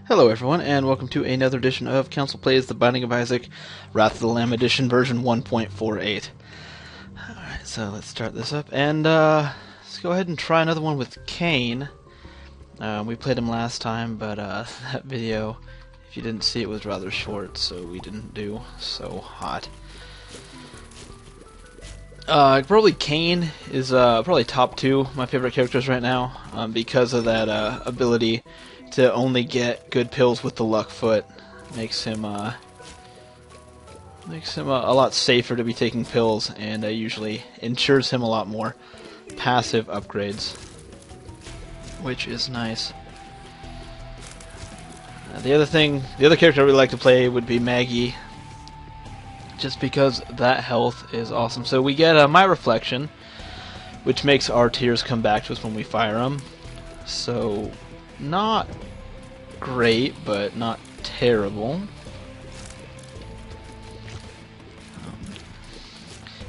Hello everyone, and welcome to another edition of Council Plays The Binding of Isaac, Wrath of the Lamb Edition, version 1.48. Alright, so let's start this up, and let's go ahead and try another one with Cain. We played him last time, but that video, if you didn't see it, was rather short, so we didn't do so hot. Probably Cain is probably top 2 my favorite characters right now, because of that ability to only get good pills with the luck foot. Makes him a lot safer to be taking pills, and usually ensures him a lot more passive upgrades, which is nice. The other character I really like to play would be Maggie, just because that health is awesome. So we get My Reflection, which makes our tears come back to us when we fire them. So not great, but not terrible.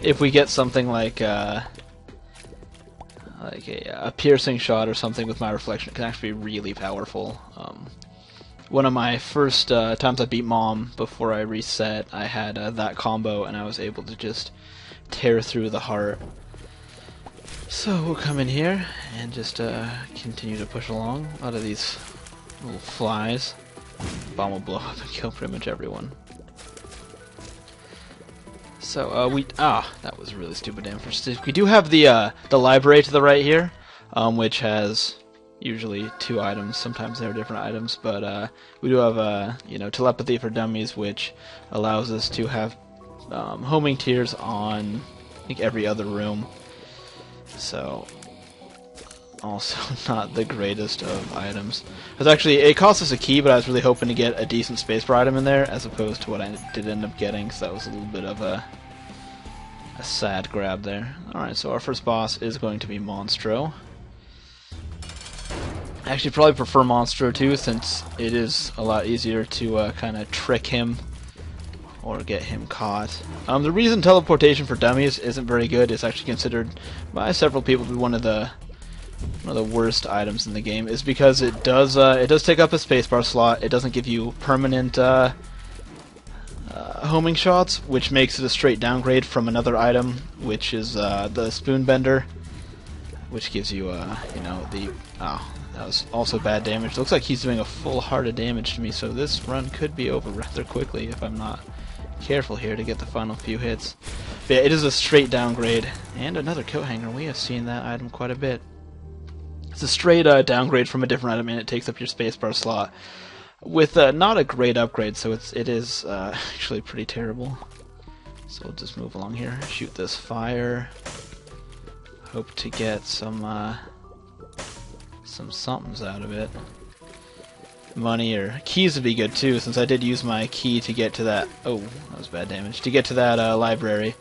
If we get something like a piercing shot or something with My Reflection, it can actually be really powerful. One of my first times I beat Mom before I reset, I had that combo, and I was able to just tear through the heart. So we'll come in here and just continue to push along. A lot of these little flies. Bomb will blow up and kill pretty much everyone. So that was really stupid damage. We do have the library to the right here, which has usually 2 items. Sometimes they're different items, but we do have telepathy for dummies, which allows us to have homing tears on every other room. So, also not the greatest of items. It cost us a key, but I was really hoping to get a decent spacebar item in there, as opposed to what I did end up getting, so that was a little bit of a sad grab there. Alright, so our first boss is going to be Monstro. I actually probably prefer Monstro too, since it is a lot easier to kind of trick him or get him caught. The reason teleportation for dummies isn't very good is actually considered by several people to be one of the worst items in the game, is because it does take up a spacebar slot. It doesn't give you permanent homing shots, which makes it a straight downgrade from another item, which is the Spoon Bender, which gives you that was also bad damage. It looks like he's doing a full heart of damage to me, so this run could be over rather quickly if I'm not careful here to get the final few hits. But yeah, it is a straight downgrade. And another coat hanger. We have seen that item quite a bit. It's a straight downgrade from a different item, and it takes up your spacebar slot with not a great upgrade, so it is actually pretty terrible. So we'll just move along here, shoot this fire, hope to get some somethings out of it. Money or keys would be good too, since I did use my key to get to that. Oh, that was bad damage. To get to that library.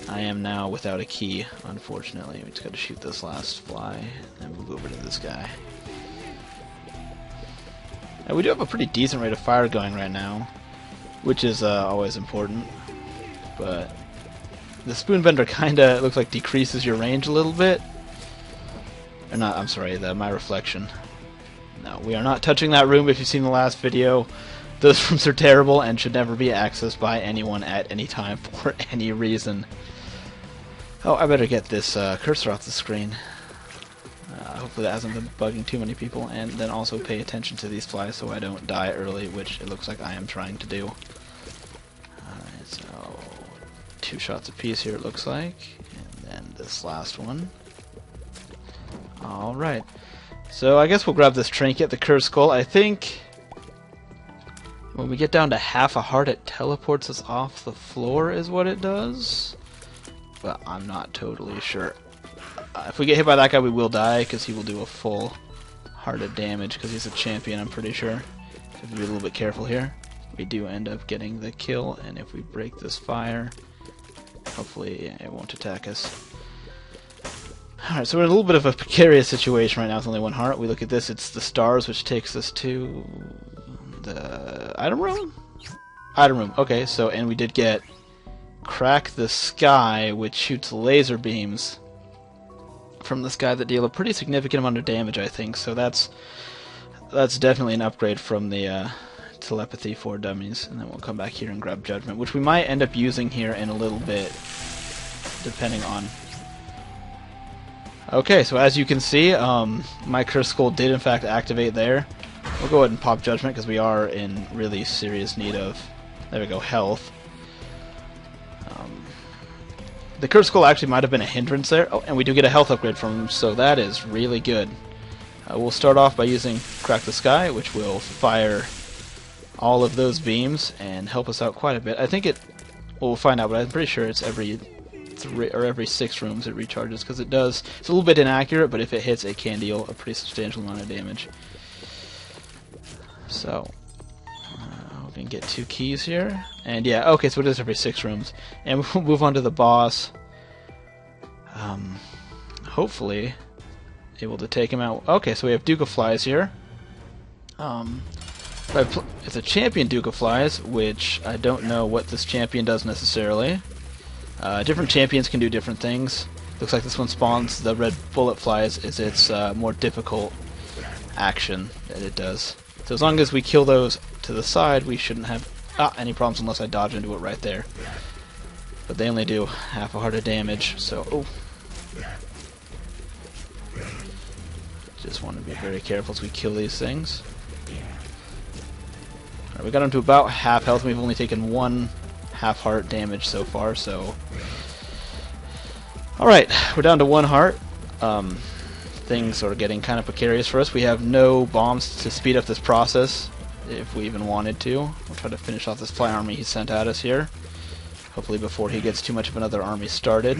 I am now without a key, unfortunately. We just got to shoot this last fly and move over to this guy. Now, we do have a pretty decent rate of fire going right now, which is always important. But the Spoon Bender kinda looks like decreases your range a little bit. Or not, I'm sorry, My Reflection. No, we are not touching that room. If you've seen the last video, those rooms are terrible and should never be accessed by anyone at any time for any reason. Oh, I better get this cursor off the screen. Hopefully that hasn't been bugging too many people, and then also pay attention to these flies so I don't die early, which it looks like I am trying to do. Alright, so 2 shots apiece here it looks like, and then this last one. Alright. So I guess we'll grab this trinket, the Cursed Skull. I think when we get down to half a heart, it teleports us off the floor is what it does. But I'm not totally sure. If we get hit by that guy, we will die, because he will do a full heart of damage, because he's a champion, I'm pretty sure. So we have to be a little bit careful here. We do end up getting the kill, and if we break this fire, hopefully it won't attack us. Alright, so we're in a little bit of a precarious situation right now with only 1 heart. We look at this, it's the stars, which takes us to the item room? Item room, okay, so, and we did get Crack the Sky, which shoots laser beams from this guy that deal a pretty significant amount of damage, I think, so that's that's definitely an upgrade from the telepathy for dummies. And then we'll come back here and grab judgment, which we might end up using here in a little bit, depending on. Okay, so as you can see, my Cursed Skull did in fact activate there. We'll go ahead and pop judgment because we are in really serious need of, there we go, health. The Cursed Skull actually might have been a hindrance there. Oh, and we do get a health upgrade from him, so that is really good. We'll start off by using Crack the Sky, which will fire all of those beams and help us out quite a bit. I think it, well, we'll find out, but I'm pretty sure it's every 3 or every 6 rooms it recharges, because it does. It's a little bit inaccurate, but if it hits, it can deal a pretty substantial amount of damage. So we can get 2 keys here, and yeah, okay, so it is every 6 rooms, and we'll move on to the boss. Hopefully able to take him out. Okay, so we have Duke of Flies here. It's a champion Duke of Flies, which I don't know what this champion does necessarily. Different champions can do different things. Looks like this one spawns the red bullet flies is its more difficult action that it does. So as long as we kill those to the side, we shouldn't have any problems unless I dodge into it right there. But they only do half a heart of damage, so just want to be very careful as we kill these things. Alright, we got him to about half health. We've only taken 1 half heart damage so far, so alright, we're down to 1 heart. Things are getting kind of precarious for us. We have no bombs to speed up this process if we even wanted to. We'll try to finish off this fly army he sent at us here, hopefully before he gets too much of another army started.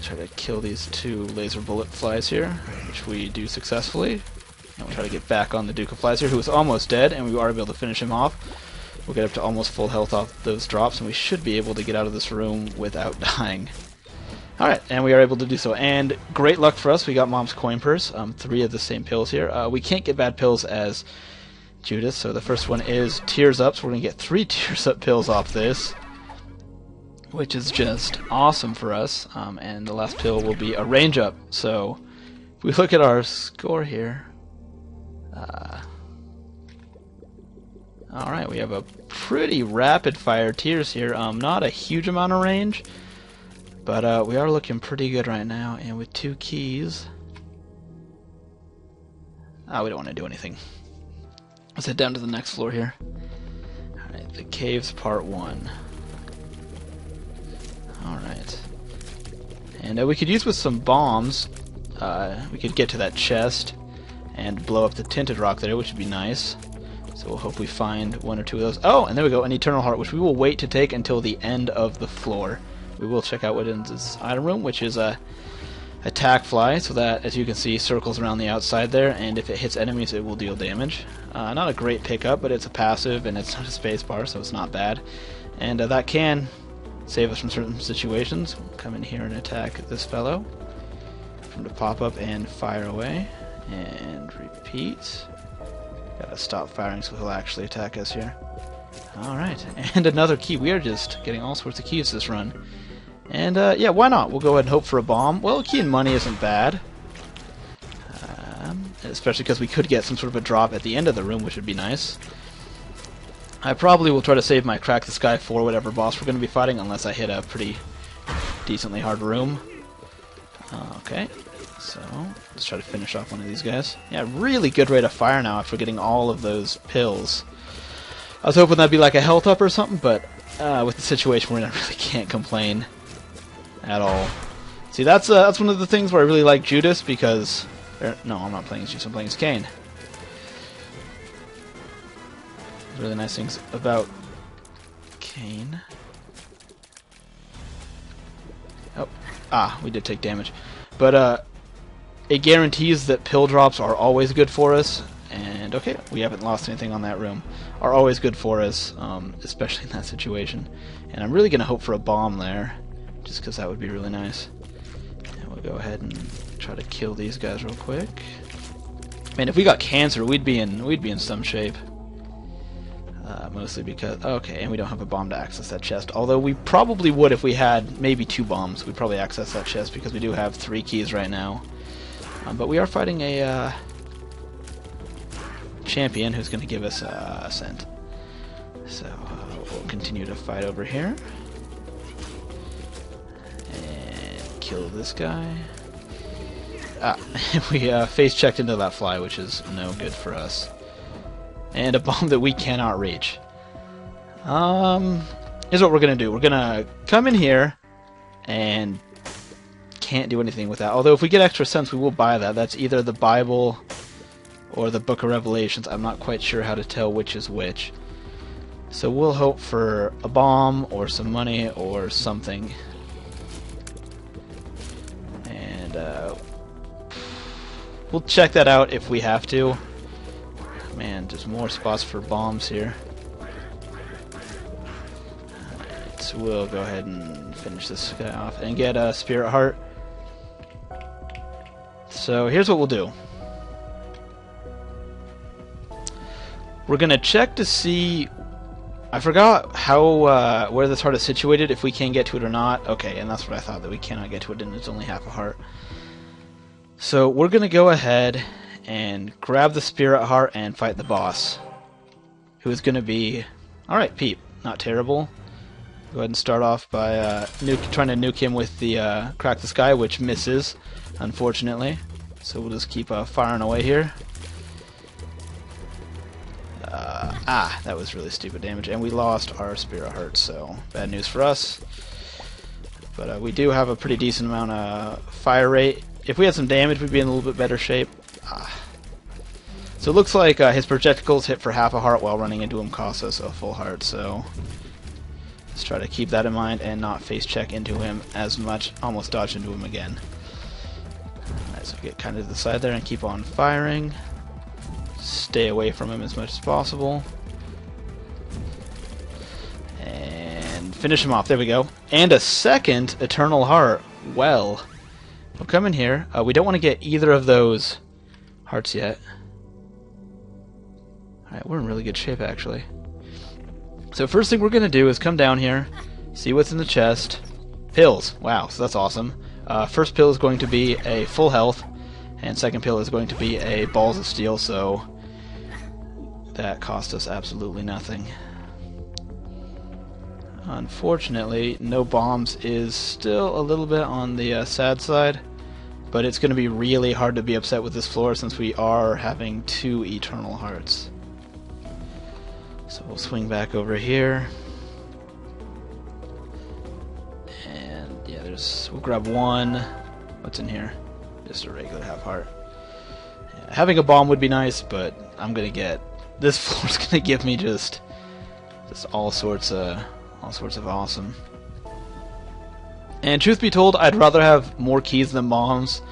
Try to kill these 2 laser bullet flies here, which we do successfully. And we'll try to get back on the Duke of Flies here, who is almost dead, and we are able to finish him off. We'll get up to almost full health off those drops, and we should be able to get out of this room without dying. Alright, and we are able to do so. And great luck for us, we got Mom's Coin Purse, 3 of the same pills here. We can't get bad pills as Judas, so the first one is Tears Up, so we're going to get 3 Tears Up pills off this, which is just awesome for us. And the last pill will be a Range Up. So if we look at our score here, alright, we have a pretty rapid fire Tears here. Not a huge amount of range, but we are looking pretty good right now. And with 2 keys, we don't want to do anything. Let's head down to the next floor here. Alright, the caves part 1. Alright. And we could use with some bombs, we could get to that chest and blow up the tinted rock there, which would be nice. So we'll hope we find 1 or 2 of those. Oh, and there we go, an Eternal Heart, which we will wait to take until the end of the floor. We will check out what is this item room, which is a attack fly, so that, as you can see, circles around the outside there, and if it hits enemies, it will deal damage. Not a great pickup, but it's a passive, and it's not a spacebar, so it's not bad. And that can save us from certain situations. We'll come in here and attack this fellow. For him to pop up and fire away. And repeat. Gotta stop firing so he'll actually attack us here. Alright, and another key. We are just getting all sorts of keys this run. And yeah, why not? We'll go ahead and hope for a bomb. Well, key and money isn't bad. Especially because we could get some sort of a drop at the end of the room, which would be nice. I probably will try to save my Crack the Sky for whatever boss we're going to be fighting, unless I hit a pretty decently hard room. Okay, so let's try to finish off one of these guys. Yeah, really good rate of fire now after getting all of those pills. I was hoping that'd be like a health up or something, but with the situation we're in, I really can't complain at all. See, that's one of the things where I really like Judas, because... no, I'm not playing as Judas, I'm playing as Cain. Really nice things about Cain. Oh, we did take damage. But it guarantees that pill drops are always good for us. And okay, we haven't lost anything on that room. Are always good for us, especially in that situation. And I'm really going to hope for a bomb there, just because that would be really nice. And we'll go ahead and try to kill these guys real quick. Man, if we got cancer, we'd be in some shape. Mostly because... okay, and we don't have a bomb to access that chest. Although we probably would if we had maybe 2 bombs. We'd probably access that chest because we do have 3 keys right now. But we are fighting a champion who's going to give us Ascent. So we'll continue to fight over here. And kill this guy. We face-checked into that fly, which is no good for us. And a bomb that we cannot reach. Here's what we're going to do. We're going to come in here and can't do anything with that. Although if we get extra cents, we will buy that. That's either the Bible or the Book of Revelations. I'm not quite sure how to tell which is which. So we'll hope for a bomb or some money or something. And we'll check that out if we have to. Man, there's more spots for bombs here. Alright, so we'll go ahead and finish this guy off and get a Spirit Heart. So here's what we'll do. We're gonna check to see. I forgot how where this heart is situated, if we can get to it or not. Okay, and that's what I thought, that we cannot get to it and it's only half a heart. So we're gonna go ahead and grab the Spirit Heart and fight the boss, who is gonna be, alright, Peep, not terrible. Go ahead and start off by trying to nuke him with the Crack the Sky, which misses, unfortunately. So we'll just keep firing away here. That was really stupid damage, and we lost our Spirit Heart, so bad news for us. But we do have a pretty decent amount of fire rate. If we had some damage, we'd be in a little bit better shape. So it looks like his projectiles hit for half a heart while running into him cost us a full heart, so let's try to keep that in mind and not face check into him as much, almost dodge into him again. Alright, so get kind of to the side there and keep on firing. Stay away from him as much as possible. And finish him off. There we go. And a second Eternal Heart. Well, we'll come in here. We don't want to get either of those hearts yet. Alright, we're in really good shape, actually. So first thing we're going to do is come down here, see what's in the chest. Pills. Wow, so that's awesome. First pill is going to be a full health, and second pill is going to be a Balls of Steel, so that cost us absolutely nothing. Unfortunately, no bombs is still a little bit on the sad side, but it's going to be really hard to be upset with this floor since we are having 2 Eternal Hearts. So we'll swing back over here. And yeah, we'll grab one. What's in here? Just a regular half heart. Yeah, having a bomb would be nice, but I'm gonna get, this floor's gonna give me just all sorts of awesome. And truth be told, I'd rather have more keys than bombs,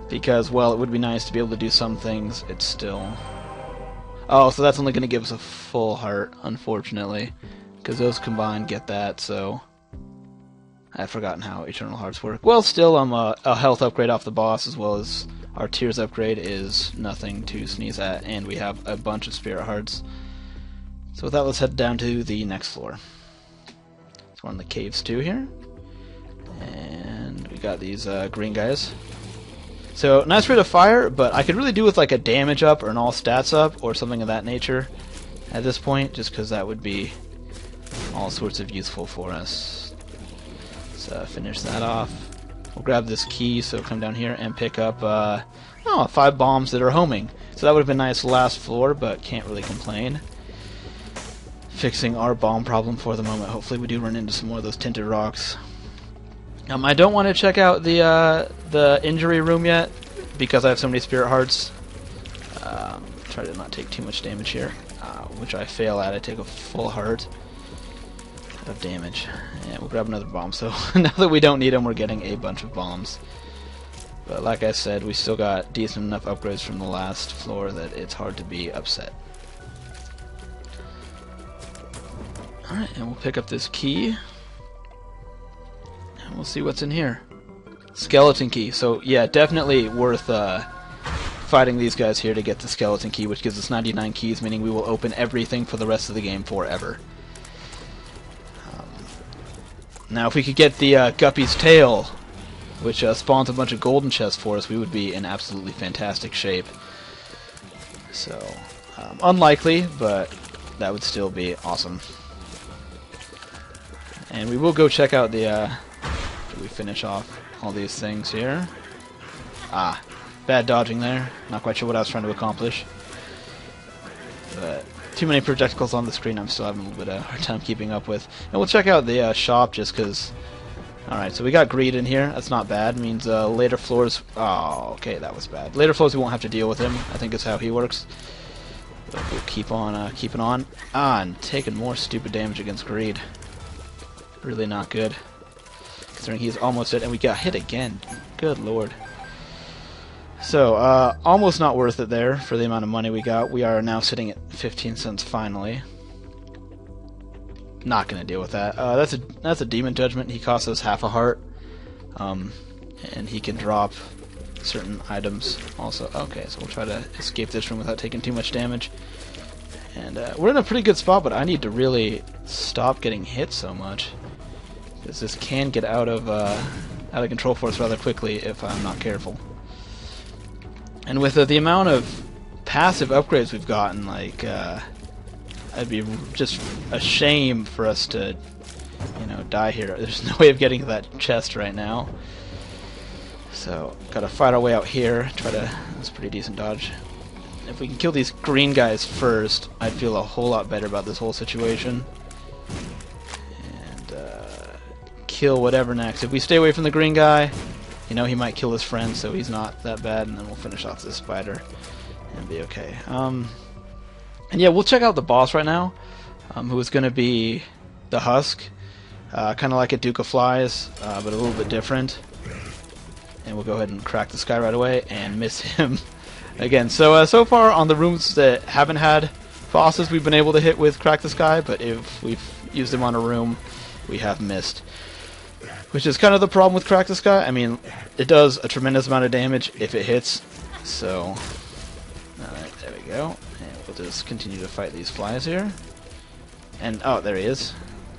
because, well, it would be nice to be able to do some things. It's still... Oh, so that's only going to give us a full heart, unfortunately, because those combined get that, so I've forgotten how Eternal Hearts work. Well, still, a health upgrade off the boss, as well as our Tears upgrade is nothing to sneeze at, and we have a bunch of Spirit Hearts. So with that, let's head down to the next floor. It's one of the caves too here. And we got these green guys. So, nice rate of fire, but I could really do with like a damage up or an all stats up or something of that nature at this point, just because that would be all sorts of useful for us. So finish that off. We'll grab this key, so come down here and pick up 5 bombs that are homing. So that would have been nice last floor, but can't really complain. Fixing our bomb problem for the moment. Hopefully we do run into some more of those tinted rocks. I don't want to check out the injury room yet because I have so many Spirit Hearts. Try to not take too much damage here, which I fail at. I take a full heart of damage. And we'll grab another bomb. So now that we don't need them, we're getting a bunch of bombs. But like I said, we still got decent enough upgrades from the last floor that it's hard to be upset. Alright, and we'll pick up this key. And we'll see what's in here. Skeleton key. So yeah, definitely worth fighting these guys here to get the skeleton key, which gives us 99 keys, meaning we will open everything for the rest of the game forever. Now if we could get the Guppy's tail, which spawns a bunch of golden chests for us, we would be in absolutely fantastic shape. So, unlikely, but that would still be awesome. And we will go check out the, after we finish off all these things here. Ah, bad dodging there. Not quite sure what I was trying to accomplish. But too many projectiles on the screen, I'm still having a little bit of a hard time keeping up with. And we'll check out the shop just because... Alright, so we got greed in here. That's not bad. It means later floors... Oh, okay, that was bad. Later floors we won't have to deal with him, I think is how he works. But we'll keep on keeping on. Ah, and taking more stupid damage against greed. Really not good. Considering he's almost dead, and we got hit again. Good lord. So, almost not worth it there for the amount of money we got. We are now sitting at 15 cents finally. Not gonna deal with that. That's a demon judgment. He costs us half a heart, and he can drop certain items also. Okay, so we'll try to escape this room without taking too much damage. And we're in a pretty good spot, but I need to really stop getting hit so much, because this can get out of control for us rather quickly if I'm not careful. And with the amount of passive upgrades we've gotten, like, it'd be just a shame for us to, you know, die here. There's no way of getting to that chest right now. So, gotta fight our way out here. That's a pretty decent dodge. If we can kill these green guys first, I'd feel a whole lot better about this whole situation. And, kill whatever next. If we stay away from the green guy, you know, he might kill his friend, so he's not that bad, and then we'll finish off this spider and be okay. And yeah, we'll check out the boss right now, who is going to be the Husk. Kind of like a Duke of Flies, but a little bit different. And we'll go ahead and crack this guy right away and miss him again. So, so far on the rooms that haven't had bosses, we've been able to hit with Crack This Guy, but if we've used him on a room, we have missed. Which is kind of the problem with Crack This Guy. I mean, it does a tremendous amount of damage if it hits. So, alright, there we go. And we'll just continue to fight these flies here. And, oh, there he is.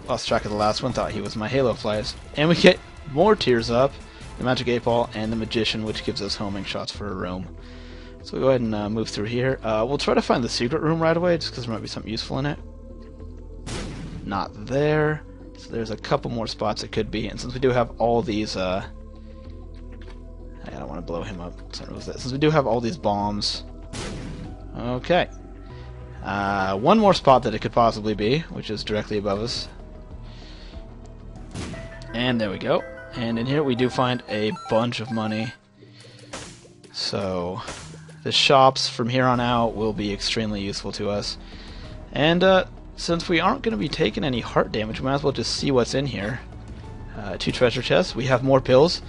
Lost track of the last one, thought he was my Halo flies. And we get more Tears Up, the Magic 8-Ball, and the Magician, which gives us homing shots for a room. So we'll go ahead and move through here. We'll try to find the secret room right away, just because there might be something useful in it. Not there. So there's a couple more spots it could be, and since we do have all these, I don't want to blow him up. Since we do have all these bombs, okay. One more spot that it could possibly be, which is directly above us. And there we go. And in here we do find a bunch of money. So the shops from here on out will be extremely useful to us. And since we aren't going to be taking any heart damage, we might as well just see what's in here. 2 treasure chests. We have more pills.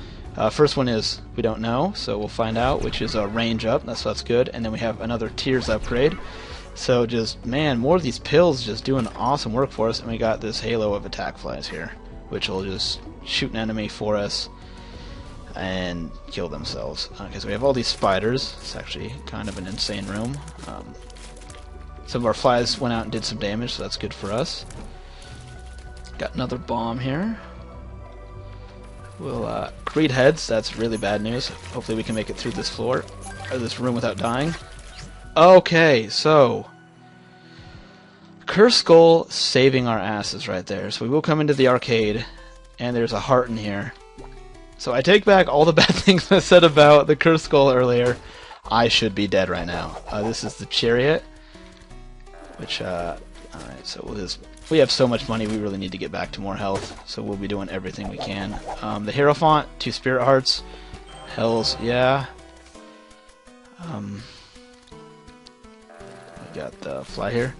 First one is we don't know, so we'll find out, which is a range up. That's good. And then we have another Tears upgrade. So just, man, more of these pills just doing awesome work for us. And we got this halo of attack flies here, which will just shoot an enemy for us and kill themselves. Okay, so we have all these spiders. It's actually kind of an insane room. Some of our flies went out and did some damage, so that's good for us. Got another bomb here. We'll greed heads. That's really bad news. Hopefully we can make it through this floor or this room without dying. Okay, so Cursed Skull saving our asses right there. So we will come into the arcade, and there's a heart in here. So I take back all the bad things I said about the Cursed Skull earlier. I should be dead right now. This is the Chariot, which, alright, so we have so much money, we really need to get back to more health, so we'll be doing everything we can. The Hierophant, 2 Spirit Hearts, Hells, yeah. We got the fly here.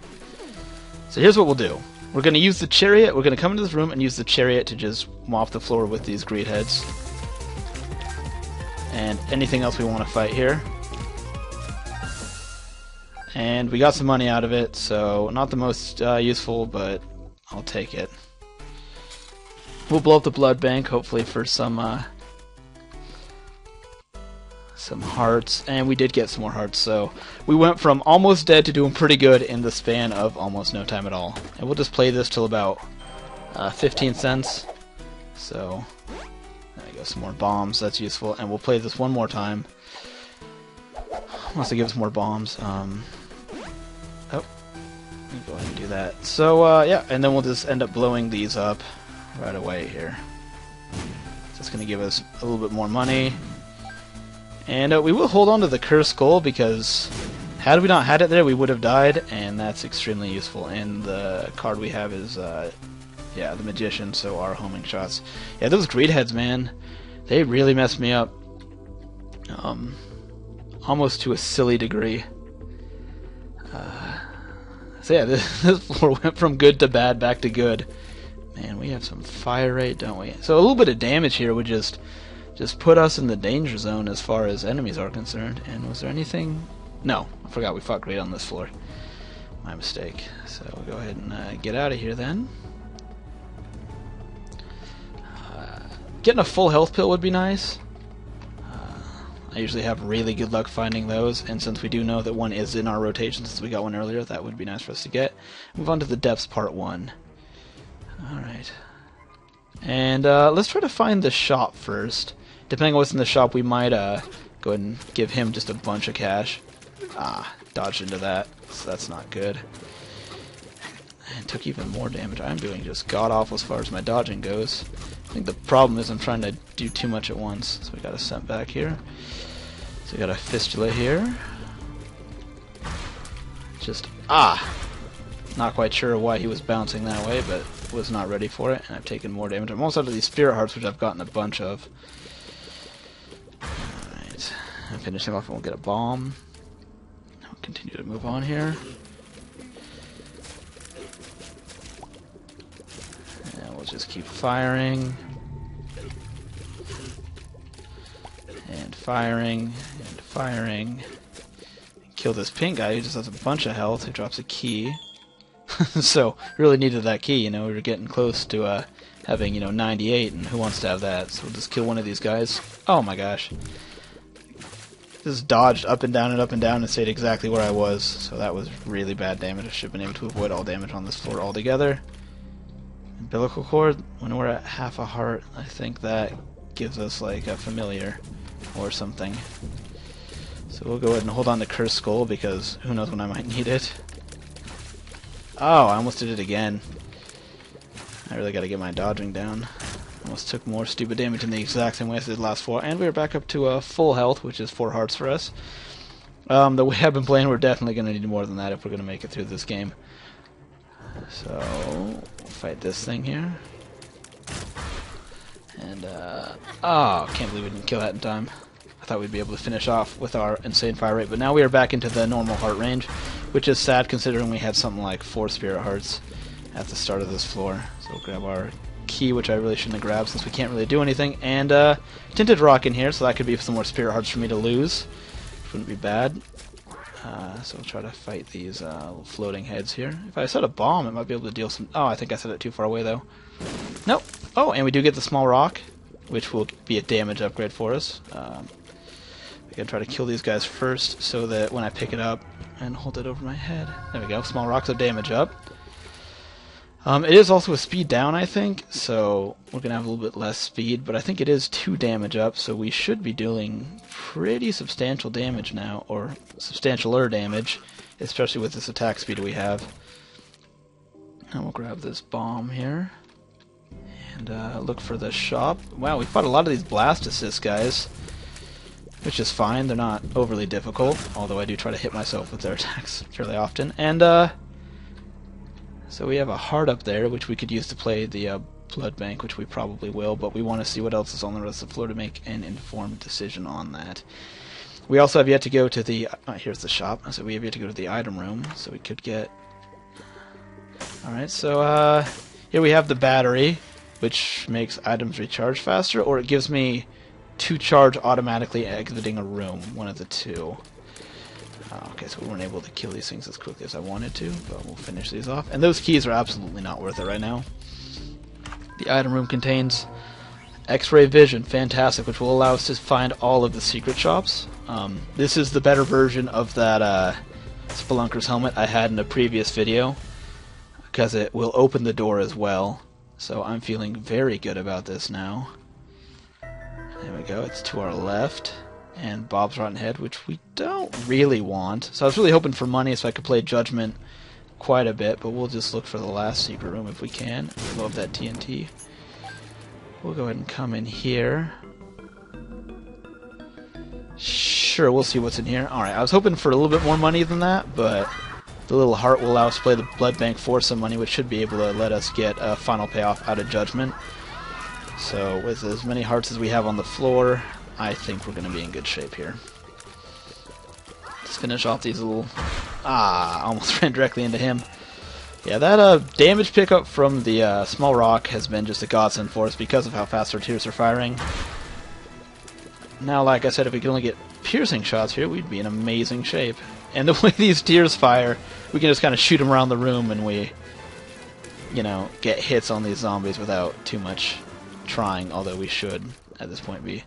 So here's what we'll do. We're going to use the Chariot, we're going to come into this room and use the Chariot to just mop the floor with these greed heads. And anything else we want to fight here. And we got some money out of it, so not the most useful, but I'll take it. We'll blow up the blood bank, hopefully for some hearts, and we did get some more hearts, so we went from almost dead to doing pretty good in the span of almost no time at all. And we'll just play this till about 15 cents. So there you go, us some more bombs. That's useful. And we'll play this one more time. Wants to give us more bombs. Oh, let me go ahead and do that. So yeah, and then we'll just end up blowing these up right away here. So it's going to give us a little bit more money. And we will hold on to the Cursed Skull, because had we not had it there, we would have died, and that's extremely useful. And the card we have is, yeah, the Magician, so our homing shots. Yeah, those greed heads, man, they really messed me up. Almost to a silly degree. So yeah, this floor went from good to bad back to good. Man, we have some fire rate, don't we? So a little bit of damage here would just put us in the danger zone as far as enemies are concerned. And was there anything? No, I forgot we fought great on this floor. My mistake. So we'll go ahead and get out of here then. Getting a full health pill would be nice. I usually have really good luck finding those, and since we do know that one is in our rotation, since we got one earlier, that would be nice for us to get. Move on to the Depths Part 1. Alright. And let's try to find the shop first. Depending on what's in the shop, we might go ahead and give him just a bunch of cash. Dodged into that, so that's not good. And took even more damage. I'm doing just god-awful as far as my dodging goes. I think the problem is I'm trying to do too much at once. So we got a scent back here. So we got a fistula here. Just, not quite sure why he was bouncing that way, but was not ready for it, and I've taken more damage. I'm almost out of these Spirit Hearts, which I've gotten a bunch of. Alright, I'm finishing off and we'll get a bomb. I'll continue to move on here. And we'll just keep firing. And firing, and firing. Kill this pink guy who just has a bunch of health, who drops a key. So, really needed that key, you know, we were getting close to having, 98, and who wants to have that? So we'll just kill one of these guys. Oh my gosh. Just dodged up and down and stayed exactly where I was, so that was really bad damage. I should have been able to avoid all damage on this floor altogether. Umbilical cord, when we're at half a heart, I think that gives us like a familiar or something. So we'll go ahead and hold on to Cursed Skull, because who knows when I might need it. Oh, I almost did it again. I really gotta get my dodging down. Almost took more stupid damage in the exact same way as I did last floor, and we are back up to full health, which is 4 hearts for us. The way I've been playing, we're definitely gonna need more than that if we're gonna make it through this game. So, we'll fight this thing here. And, can't believe we didn't kill that in time. I thought we'd be able to finish off with our insane fire rate, but now we are back into the normal heart range, which is sad considering we had something like 4 Spirit Hearts at the start of this floor. So we'll grab our key, which I really shouldn't have grabbed since we can't really do anything, and Tinted Rock in here, so that could be some more Spirit Hearts for me to lose, which wouldn't be bad. So we'll try to fight these little floating heads here. If I set a bomb, it might be able to deal some... Oh, I think I set it too far away, though. Nope. Oh, and we do get the small rock, which will be a damage upgrade for us. We gotta try to kill these guys first, so that when I pick it up and hold it over my head... There we go, small rocks of damage up. It is also a speed down, I think, so we're going to have a little bit less speed, but I think it is 2 damage up, so we should be doing pretty substantial damage now, or substantialer damage, especially with this attack speed we have. And we'll grab this bomb here, and look for the shop. Wow, we fought a lot of these blast assist guys, which is fine. They're not overly difficult, although I do try to hit myself with their attacks fairly often. And, so we have a heart up there, which we could use to play the blood bank, which we probably will, but we want to see what else is on the rest of the floor to make an informed decision on that. We also have yet to go to the... here's the shop. So we have yet to go to the item room, so we could get... Alright, so here we have the battery, which makes items recharge faster, or it gives me 2 charge automatically exiting a room, one of the 2. Okay, so we weren't able to kill these things as quickly as I wanted to, but we'll finish these off. And those keys are absolutely not worth it right now. The item room contains X-ray vision, fantastic, which will allow us to find all of the secret shops. This is the better version of that Spelunker's helmet I had in a previous video, because it will open the door as well. So I'm feeling very good about this now. There we go, it's to our left. And Bob's Rotten Head, which we don't really want. So I was really hoping for money so I could play Judgment quite a bit, but we'll just look for the last secret room if we can. Love that TNT. We'll go ahead and come in here. Sure, we'll see what's in here. Alright, I was hoping for a little bit more money than that, but the little heart will allow us to play the Blood Bank for some money, which should be able to let us get a final payoff out of Judgment. So with as many hearts as we have on the floor, I think we're going to be in good shape here. Let's finish off these little... almost ran directly into him. Yeah, that damage pickup from the small rock has been just a godsend for us because of how fast our tears are firing. Now, like I said, if we could only get piercing shots here, we'd be in amazing shape. And the way these tears fire, we can just kind of shoot them around the room and we, you know, get hits on these zombies without too much trying, although we should, at this point, be...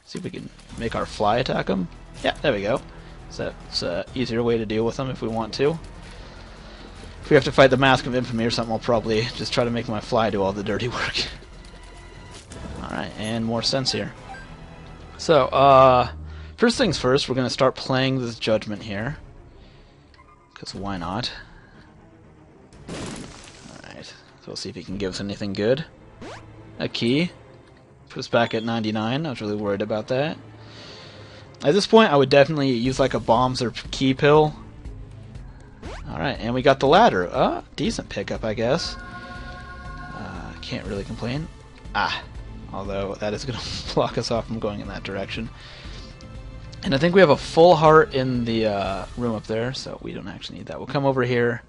See if we can make our fly attack them. Yeah, there we go. So that's an easier way to deal with them if we want to. If we have to fight the Mask of Infamy or something, I'll probably just try to make my fly do all the dirty work. Alright, and more sense here. So, first things first, we're going to start playing this Judgment here. Because why not? Alright, so we'll see if he can give us anything good. A key. Put us back at 99. I was really worried about that. At this point, I would definitely use like a bombs or key pill. Alright, and we got the ladder. Decent pickup, I guess. Can't really complain. Although that is going to block us off from going in that direction. And I think we have a full heart in the room up there, so we don't actually need that. We'll come over here.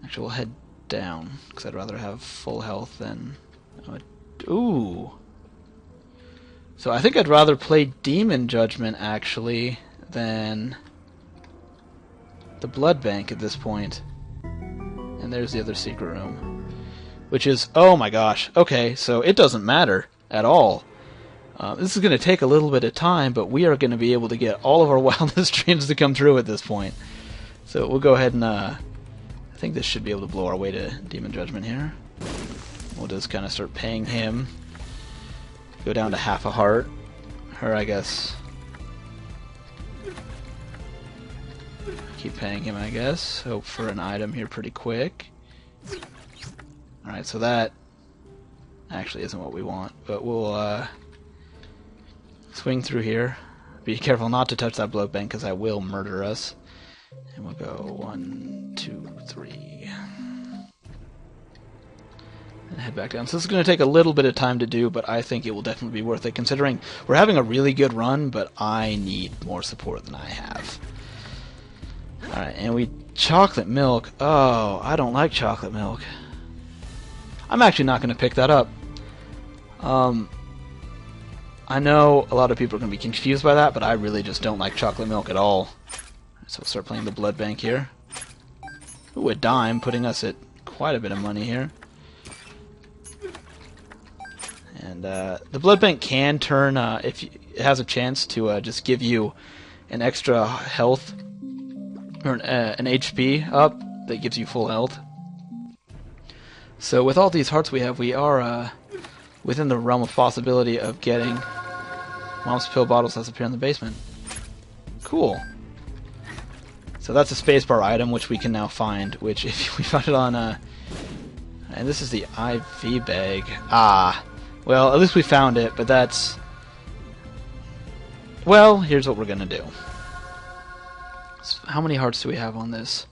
Actually, we'll head down, because I'd rather have full health than... Ooh. So I think I'd rather play Demon Judgment, actually, than the Blood Bank at this point. And there's the other secret room. Which is, oh my gosh, okay, so it doesn't matter at all. This is going to take a little bit of time, but we are going to be able to get all of our wildest dreams to come true at this point. So we'll go ahead and, I think this should be able to blow our way to Demon Judgment here. We'll just kind of start paying him. Go down to half a heart. Her, I guess. Keep paying him, I guess. Hope for an item here pretty quick. Alright, so that actually isn't what we want, but we'll swing through here. Be careful not to touch that Blood Bank, because I will murder us. And we'll go 1, 2, 3. And head back down. So this is going to take a little bit of time to do, but I think it will definitely be worth it, considering we're having a really good run, but I need more support than I have. Alright, and we... Chocolate milk. Oh, I don't like chocolate milk. I'm actually not going to pick that up. I know a lot of people are going to be confused by that, but I really just don't like chocolate milk at all. So we'll start playing the Blood Bank here. Ooh, a dime, putting us at quite a bit of money here. And the Blood Bank can turn, if it has a chance to just give you an extra health, or an HP up that gives you full health. So with all these hearts we have, we are within the realm of possibility of getting Mom's pill bottles that's appear in the basement. Cool. So that's a spacebar item, which we can now find, which if we found it on, and this is the IV bag. Well, at least we found it, but that's... Well, here's what we're gonna do. So how many hearts do we have on this?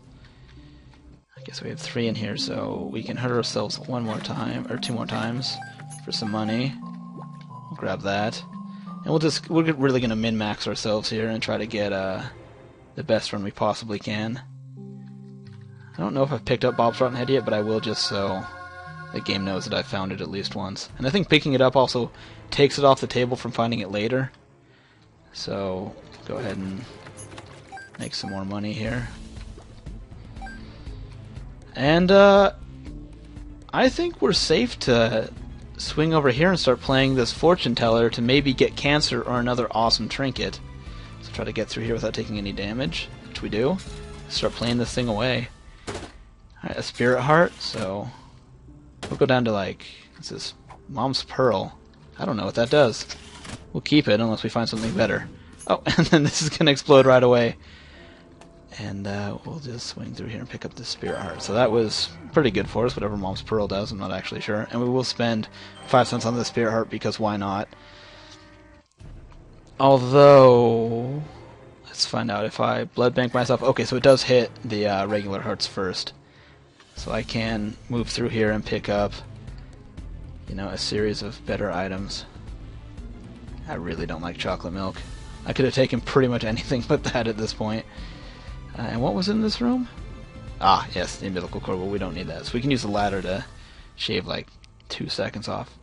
I guess we have 3 in here, so we can hurt ourselves one more time, or 2 more times, for some money. We'll grab that. And we're really gonna min-max ourselves here and try to get, the best run we possibly can. I don't know if I've picked up Bob's Rotten Head yet, but I will just so the game knows that I've found it at least once. And I think picking it up also takes it off the table from finding it later. So, go ahead and make some more money here. And, I think we're safe to swing over here and start playing this fortune teller to maybe get cancer or another awesome trinket. So try to get through here without taking any damage, which we do. Start playing this thing away. Alright, a spirit heart, so we'll go down to like, what's this? Mom's Pearl. I don't know what that does. We'll keep it unless we find something better. Oh, and then this is going to explode right away. And we'll just swing through here and pick up the Spirit Heart. So that was pretty good for us, whatever Mom's Pearl does, I'm not actually sure. And we will spend 5 cents on the Spirit Heart because why not? Although, let's find out if I blood bank myself. Okay, so it does hit the regular hearts first. So I can move through here and pick up, you know, a series of better items. I really don't like chocolate milk. I could have taken pretty much anything but that at this point. And what was in this room? Ah, yes, the umbilical cord. Well, we don't need that. So we can use the ladder to shave like 2 seconds off.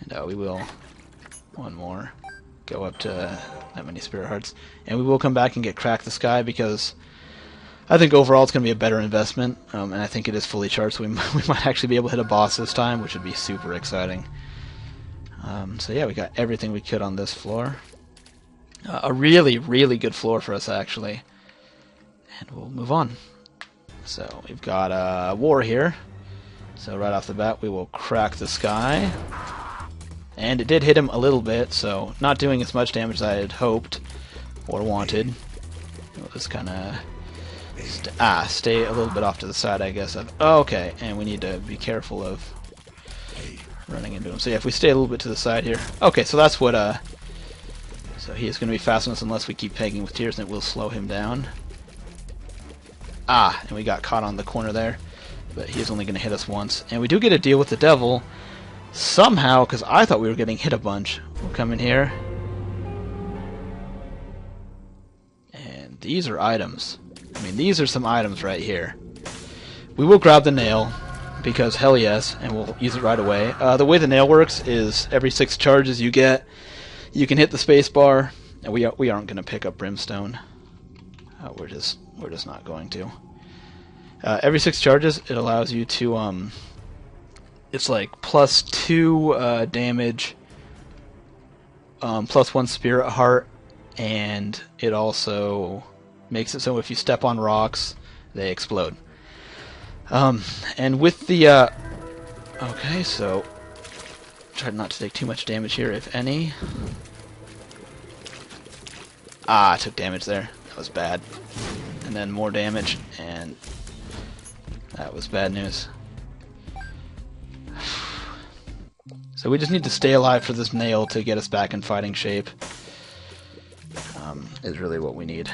And we will, one more, go up to that many Spirit Hearts. And we will come back and get Crack the Sky because I think overall it's going to be a better investment. And I think it is fully charged, so we might actually be able to hit a boss this time, which would be super exciting. So yeah, we got everything we could on this floor. A really, really good floor for us, actually. And we'll move on. So we've got War here. So right off the bat, we will Crack the Sky. And it did hit him a little bit, so not doing as much damage as I had hoped or wanted. We'll just kind of stay a little bit off to the side, I guess. Okay, and we need to be careful of running into him. So yeah, if we stay a little bit to the side here. Okay, so that's what, so he is going to be fast on us unless we keep pegging with tears, and it will slow him down. And we got caught on the corner there, but he is only going to hit us once. And we do get a deal with the devil somehow, because I thought we were getting hit a bunch. We'll come in here. And these are items. I mean, these are some items right here. We will grab the nail, because hell yes, and we'll use it right away. The way the nail works is every 6 charges you get, you can hit the space bar, and we aren't going to pick up Brimstone. We're just not going to. Every 6 charges, it allows you to it's like +2 damage, +1 Spirit Heart, and it also makes it so if you step on rocks, they explode. And with the okay, so try not to take too much damage here, if any. I took damage there. That was bad. And then more damage, and that was bad news. So we just need to stay alive for this nail to get us back in fighting shape. Is really what we need.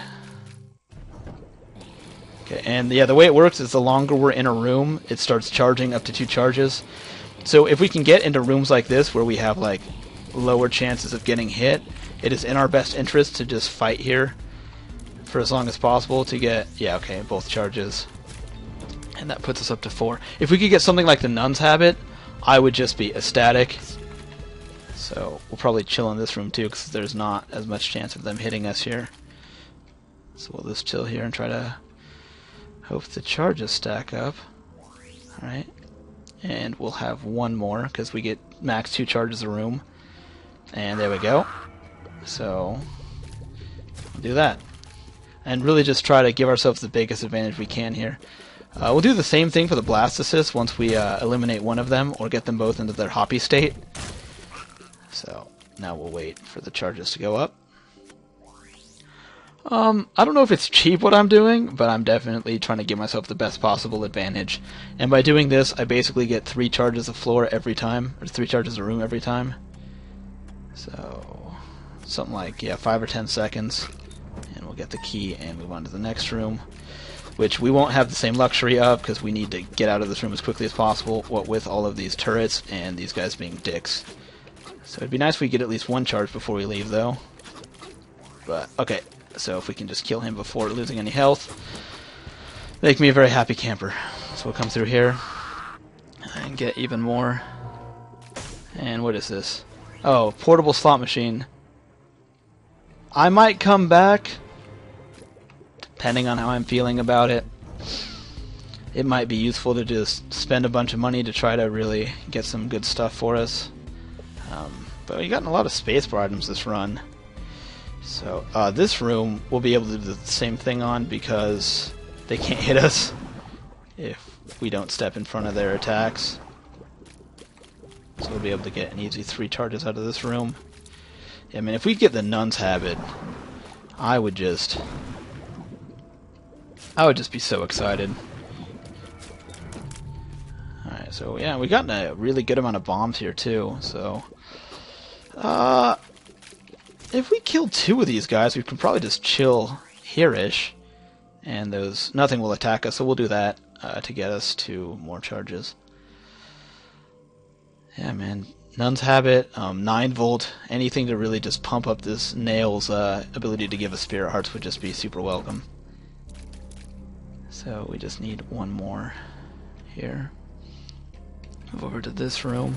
Okay, and yeah, the way it works is the longer we're in a room, it starts charging up to 2 charges. So if we can get into rooms like this where we have like lower chances of getting hit, it is in our best interest to just fight here for as long as possible to get, yeah, okay, both charges. And that puts us up to 4. If we could get something like the Nun's Habit, I would just be ecstatic. So we'll probably chill in this room too, because there's not as much chance of them hitting us here. So we'll just chill here and try to hope the charges stack up. Alright. And we'll have one more, because we get max 2 charges a room. And there we go. So we'll do that. And really just try to give ourselves the biggest advantage we can here. We'll do the same thing for the Blastocysts once we eliminate one of them, or get them both into their hoppy state. So now we'll wait for the charges to go up. I don't know if it's cheap what I'm doing, but I'm definitely trying to give myself the best possible advantage. And by doing this, I basically get 3 charges of floor every time, or 3 charges of room every time. So something like, yeah, 5 or 10 seconds. And we'll get the key and move on to the next room, which we won't have the same luxury of, because we need to get out of this room as quickly as possible, what with all of these turrets and these guys being dicks. So it'd be nice if we get at least 1 charge before we leave, though. But, okay, so if we can just kill him before losing any health, make me a very happy camper. So we'll come through here and get even more. And what is this? Oh, portable slot machine. I might come back, depending on how I'm feeling about it. It might be useful to just spend a bunch of money to try to really get some good stuff for us. But we've gotten a lot of spacebar items this run. So this room we'll be able to do the same thing on, because they can't hit us if we don't step in front of their attacks. So we'll be able to get an easy 3 charges out of this room. Yeah, I mean, if we get the Nun's Habit, I would just be so excited. Alright, so yeah, we got a really good amount of bombs here too, so if we kill 2 of these guys, we can probably just chill here-ish, and nothing will attack us, so we'll do that to get us to more charges. Yeah, man. Nun's Habit, 9 volt, anything to really just pump up this Nail's ability to give us Spirit Hearts would just be super welcome. So we just need one more here. Move over to this room.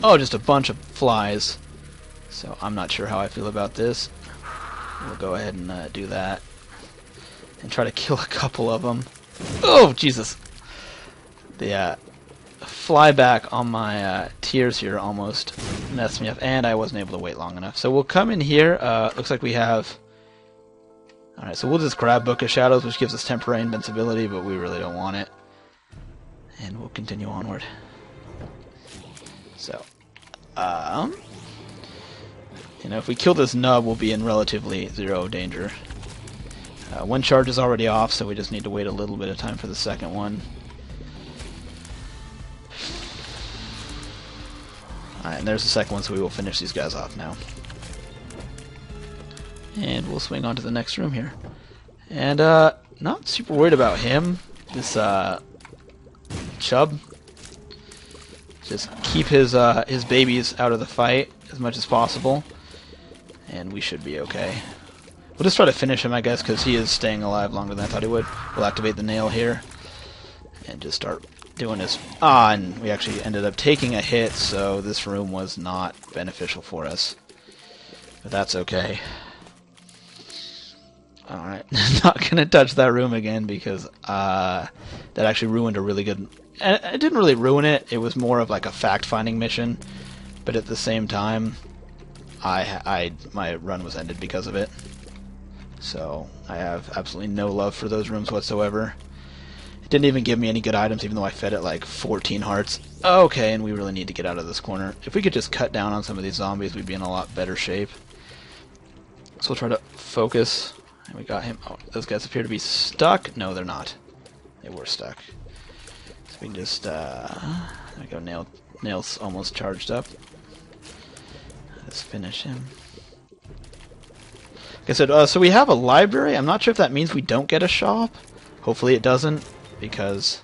Oh, just a bunch of flies. So I'm not sure how I feel about this. We'll go ahead and do that. And try to kill a couple of them. Oh, Jesus! The flyback on my tears here almost messed me up, and I wasn't able to wait long enough. So we'll come in here. Looks like we have... Alright, so we'll just grab Book of Shadows, which gives us temporary invincibility, but we really don't want it. And we'll continue onward. So, you know, if we kill this nub, we'll be in relatively 0 danger. One charge is already off, so we just need to wait a little bit of time for the second one. Alright, and there's the second one, so we will finish these guys off now. And we'll swing on to the next room here. And, not super worried about him. This, Chub. Just keep his babies out of the fight as much as possible. And we should be okay. We'll just try to finish him, I guess, because he is staying alive longer than I thought he would. We'll activate the nail here. And just start doing his... Ah, and we actually ended up taking a hit, so this room was not beneficial for us. But that's okay. Alright, not gonna touch that room again because that actually ruined a really good... It didn't really ruin it, it was more of like a fact-finding mission, but at the same time, my run was ended because of it. So, I have absolutely no love for those rooms whatsoever. It didn't even give me any good items, even though I fed it like 14 hearts. Okay, and we really need to get out of this corner. If we could just cut down on some of these zombies, we'd be in a lot better shape. So we'll try to focus. And we got him. Oh, those guys appear to be stuck. No, they're not. They were stuck. So we can just, there we go, Nail's almost charged up. Let's finish him. Like I said, so we have a library. I'm not sure if that means we don't get a shop. Hopefully it doesn't, because...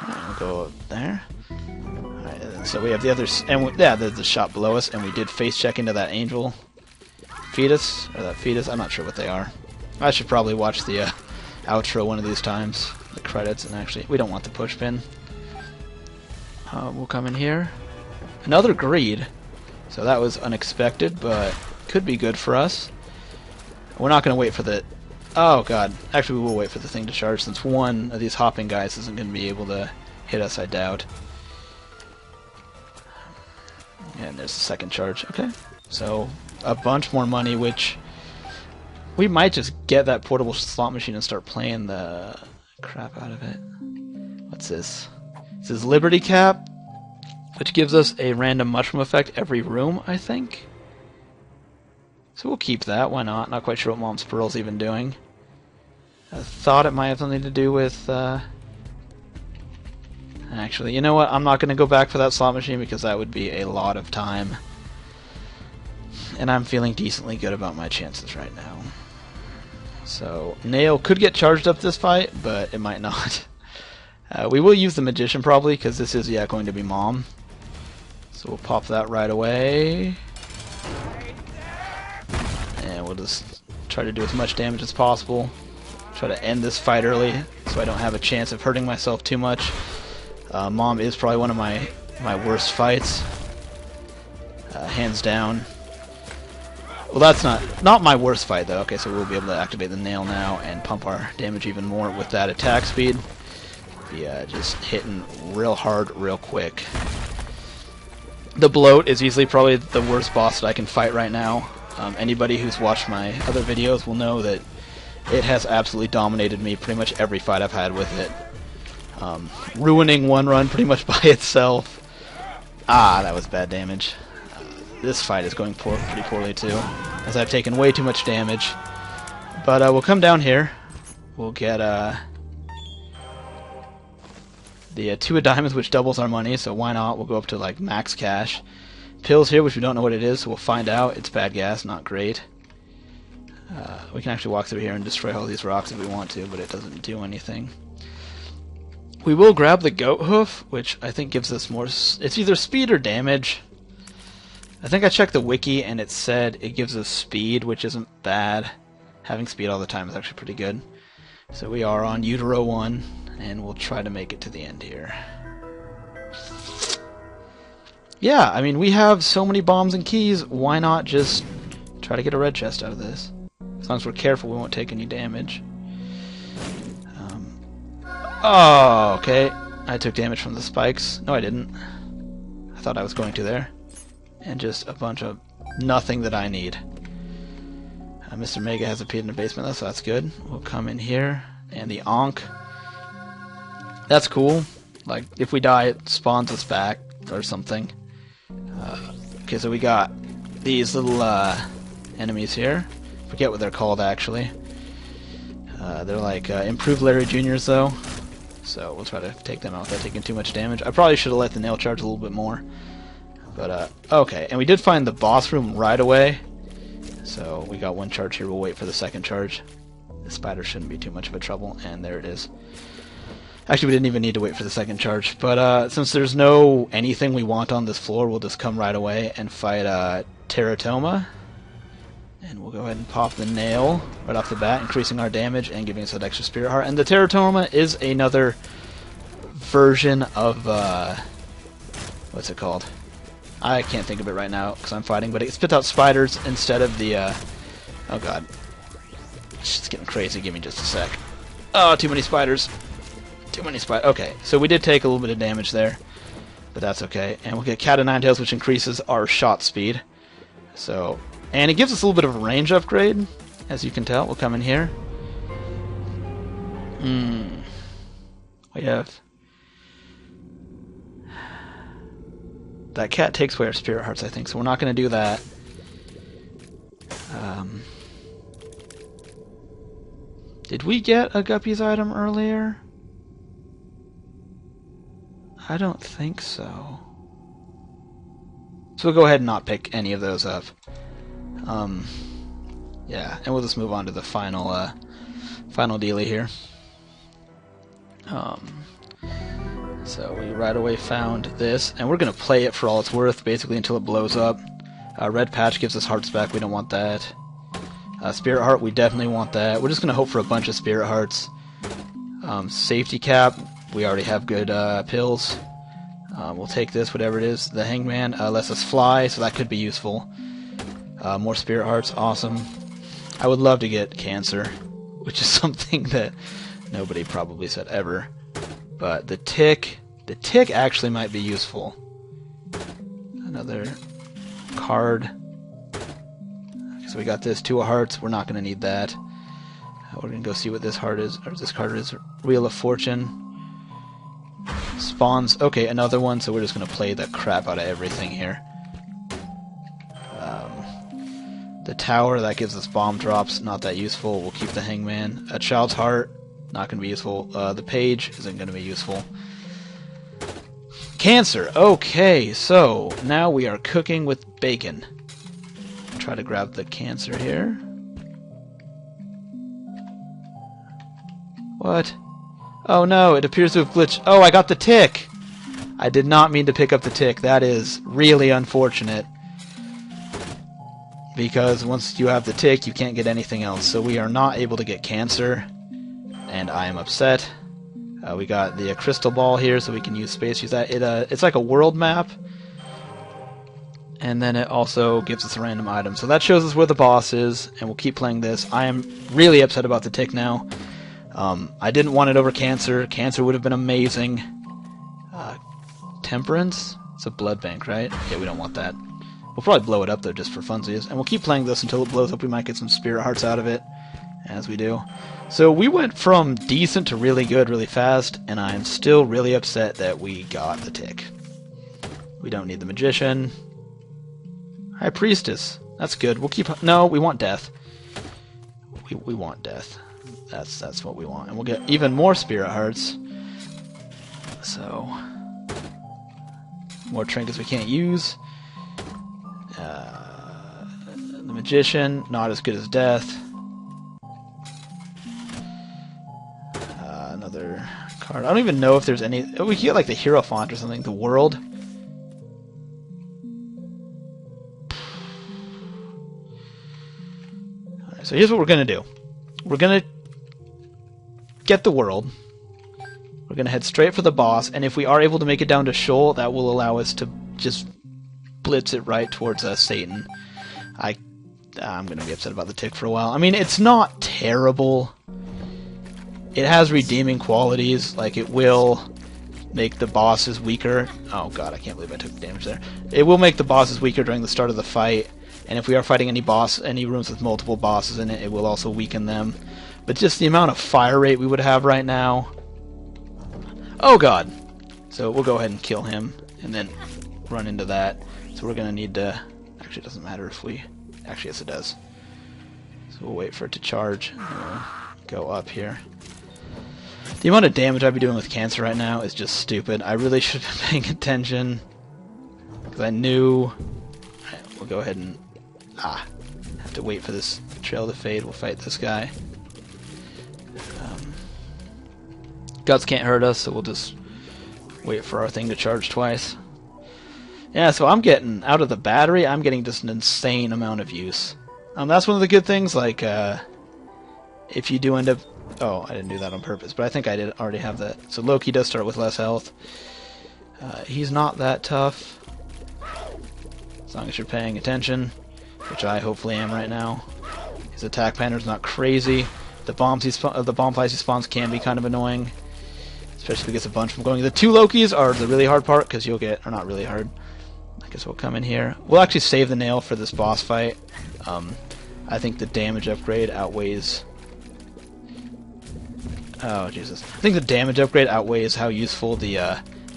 we'll go there. Alright, so we have the others, and yeah, there's the shop below us, and we did face check into that angel fetus, or that fetus. I'm not sure what they are. I should probably watch the outro one of these times, the credits, and actually, we don't want the push pin. We'll come in here. Another greed. So that was unexpected, but could be good for us. We're not going to wait for the... Oh god, actually we will wait for the thing to charge, since one of these hopping guys isn't going to be able to hit us, I doubt. And there's the second charge. Okay, so a bunch more money, which... We might just get that portable slot machine and start playing the crap out of it. What's this? This is Liberty Cap, which gives us a random mushroom effect every room, I think. So we'll keep that, why not? Not quite sure what Mom's Pearl's even doing. I thought it might have something to do with... Actually, you know what? I'm not going to go back for that slot machine because that would be a lot of time. And I'm feeling decently good about my chances right now. So, Nail could get charged up this fight, but it might not. We will use the Magician probably, because this is, yeah, going to be Mom. So we'll pop that right away. And we'll just try to do as much damage as possible. Try to end this fight early, so I don't have a chance of hurting myself too much. Mom is probably one of my worst fights. Hands down. Well, that's not my worst fight, though. Okay, so we'll be able to activate the nail now and pump our damage even more with that attack speed. Yeah, just hitting real hard, real quick. The bloat is easily probably the worst boss that I can fight right now. Anybody who's watched my other videos will know that it has absolutely dominated me pretty much every fight I've had with it. Ruining one run pretty much by itself. Ah, that was bad damage. this fight is going pretty poorly too, as I've taken way too much damage. But we'll come down here. We'll get the 2 of diamonds, which doubles our money, so why not? We'll go up to like max cash. Pills here, which we don't know what it is, so we'll find out. It's bad gas, not great. We can actually walk through here and destroy all these rocks if we want to, but it doesn't do anything. We will grab the goat hoof, which I think gives us more... It's either speed or damage. I think I checked the wiki and it said it gives us speed, which isn't bad. Having speed all the time is actually pretty good. So we are on Utero 1, and we'll try to make it to the end here. Yeah, I mean, we have so many bombs and keys, why not just try to get a red chest out of this? As long as we're careful, we won't take any damage. Oh, okay. I took damage from the spikes. No, I didn't. I thought I was going to there. And just a bunch of nothing that I need. Mr. Mega has appeared in the basement, though, so that's good. We'll come in here. And the Ankh. That's cool. Like, if we die, it spawns us back or something. Okay, so we got these little enemies here. Forget what they're called, actually. They're like improved Larry Juniors, though. So we'll try to take them out without taking too much damage. I probably should have let the nail charge a little bit more. But, okay. And we did find the boss room right away. So we got 1 charge here. We'll wait for the 2nd charge. The spider shouldn't be too much of a trouble. And there it is. Actually, we didn't even need to wait for the 2nd charge. But since there's no anything we want on this floor, we'll just come right away and fight Teratoma. And we'll go ahead and pop the nail right off the bat, increasing our damage and giving us that extra spirit heart. And the Teratoma is another version of... what's it called? I can't think of it right now because I'm fighting, but it spits out spiders instead of the... oh god. It's just getting crazy. Give me just a sec. Oh, too many spiders. Too many spiders. Okay, so we did take a little bit of damage there, but that's okay. And we'll get Cat of Nine Tails, which increases our shot speed. So, and it gives us a little bit of a range upgrade, as you can tell. We'll come in here. We have... That cat takes away our spirit hearts, I think, so we're not going to do that. Did we get a Guppy's item earlier? I don't think so. So we'll go ahead and not pick any of those up. Yeah, and we'll just move on to the final, final dealie here. So we right away found this, and we're going to play it for all it's worth, basically until it blows up. Red patch gives us hearts back, we don't want that. Spirit heart, we definitely want that. We're just going to hope for a bunch of spirit hearts. Safety cap, we already have good pills. We'll take this, whatever it is. The hangman lets us fly, so that could be useful. More spirit hearts, awesome. I would love to get cancer, which is something that nobody probably said ever. But the tick actually might be useful. Another card. Okay, so we got this, 2 of hearts. We're not going to need that. We're going to go see what this heart is, or this card is. Wheel of Fortune. Spawns. Okay, another one, so we're just going to play the crap out of everything here. The tower, that gives us bomb drops, not that useful. We'll keep the hangman. A child's heart, not going to be useful. The page isn't going to be useful. Cancer. Okay, so now we are cooking with bacon. Try to grab the cancer here. What? Oh no, it appears to have glitched. Oh, I got the tick! I did not mean to pick up the tick. That is really unfortunate. Because once you have the tick, you can't get anything else. So we are not able to get cancer. And I am upset. We got the crystal ball here, so we can use space. Use that. It's like a world map. And then it also gives us a random item. So that shows us where the boss is, and we'll keep playing this. I am really upset about the tick now. I didn't want it over cancer. Cancer would have been amazing. Temperance? It's a blood bank, right? Yeah, we don't want that. We'll probably blow it up, though, just for funsies. And we'll keep playing this until it blows up. We might get some spirit hearts out of it, as we do. So we went from decent to really good really fast, and I'm still really upset that we got the tick. We don't need the magician. High Priestess. That's good. We'll keep... No, we want death. We want death. That's what we want. And we'll get even more spirit hearts. So... more trinkets we can't use. The Magician, not as good as death. Another card. I don't even know if there's any... we could get like the Hierophant or something. The World. Alright, so here's what we're going to do. We're going to get the World. We're going to head straight for the boss, and if we are able to make it down to Sheol, that will allow us to just blitz it right towards Satan. I'm going to be upset about the tick for a while. I mean, it's not terrible. It has redeeming qualities, like it will make the bosses weaker. Oh god, I can't believe I took damage there. It will make the bosses weaker during the start of the fight, and if we are fighting any rooms with multiple bosses in it, it will also weaken them. But just the amount of fire rate we would have right now... Oh god! So we'll go ahead and kill him, and then run into that. So we're going to need to... Actually, it doesn't matter if we... Actually, yes it does. So we'll wait for it to charge, and we'll go up here. The amount of damage I'd be doing with cancer right now is just stupid. I really should have been paying attention, because I knew... Right, we'll go ahead and... have to wait for this trail to fade. We'll fight this guy. Guts can't hurt us, so we'll just wait for our thing to charge twice. Yeah, so I'm getting, out of the battery, I'm getting just an insane amount of use. That's one of the good things, like, if you do end up... Oh, I didn't do that on purpose, but I think I did already have that. So Loki does start with less health. He's not that tough, as long as you're paying attention, which I hopefully am right now. His attack pattern's not crazy. The bomb flies he spawns can be kind of annoying, especially if he gets a bunch from going. The two Lokis are the really hard part, because you'll get... Or not really hard. I guess we'll come in here. We'll actually save the nail for this boss fight. I think the damage upgrade outweighs... Oh, Jesus. I think the damage upgrade outweighs how useful the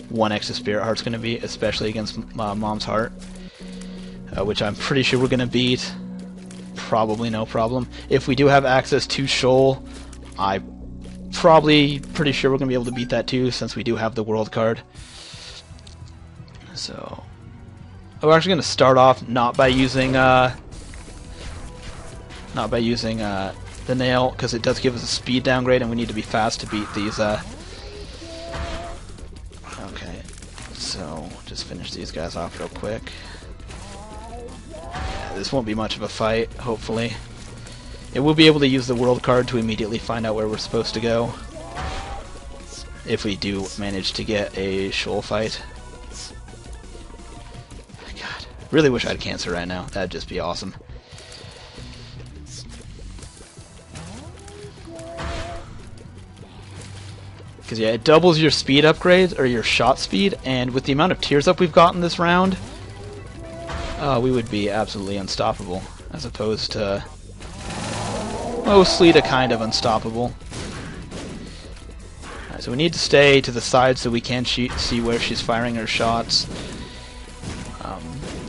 1 extra Spirit Heart's going to be, especially against Mom's Heart, which I'm pretty sure we're going to beat. Probably no problem. If we do have access to Sheol, I'm probably pretty sure we're going to be able to beat that too, since we do have the World card. So... we're actually going to start off not by using the nail, because it does give us a speed downgrade, and we need to be fast to beat these. Okay, so just finish these guys off real quick. Yeah, this won't be much of a fight, hopefully. It will be able to use the World card to immediately find out where we're supposed to go, if we do manage to get a Sheol fight. God, really wish I had cancer right now. That'd just be awesome. Because yeah, it doubles your speed upgrades, or your shot speed, and with the amount of tears up we've gotten this round, we would be absolutely unstoppable, as opposed to mostly to kind of unstoppable. Alright, so we need to stay to the side so we can see where she's firing her shots.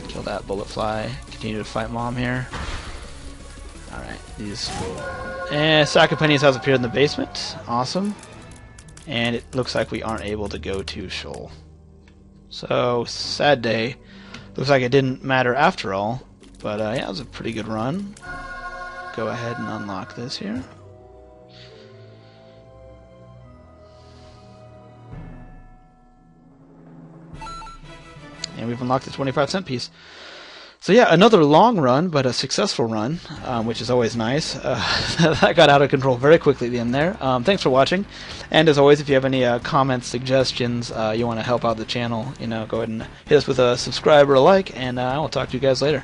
Kill that bullet fly. Continue to fight Mom here. Alright, these... Sack of Pennies has appeared in the basement. Awesome. And it looks like we aren't able to go to Sheol. So, sad day. Looks like it didn't matter after all. But yeah, it was a pretty good run. Go ahead and unlock this here. And we've unlocked the 25-cent piece. So yeah, another long run, but a successful run, which is always nice. That got out of control very quickly at the end there. Thanks for watching, and as always, if you have any comments, suggestions, you want to help out the channel, go ahead and hit us with a subscribe or a like, and I will talk to you guys later.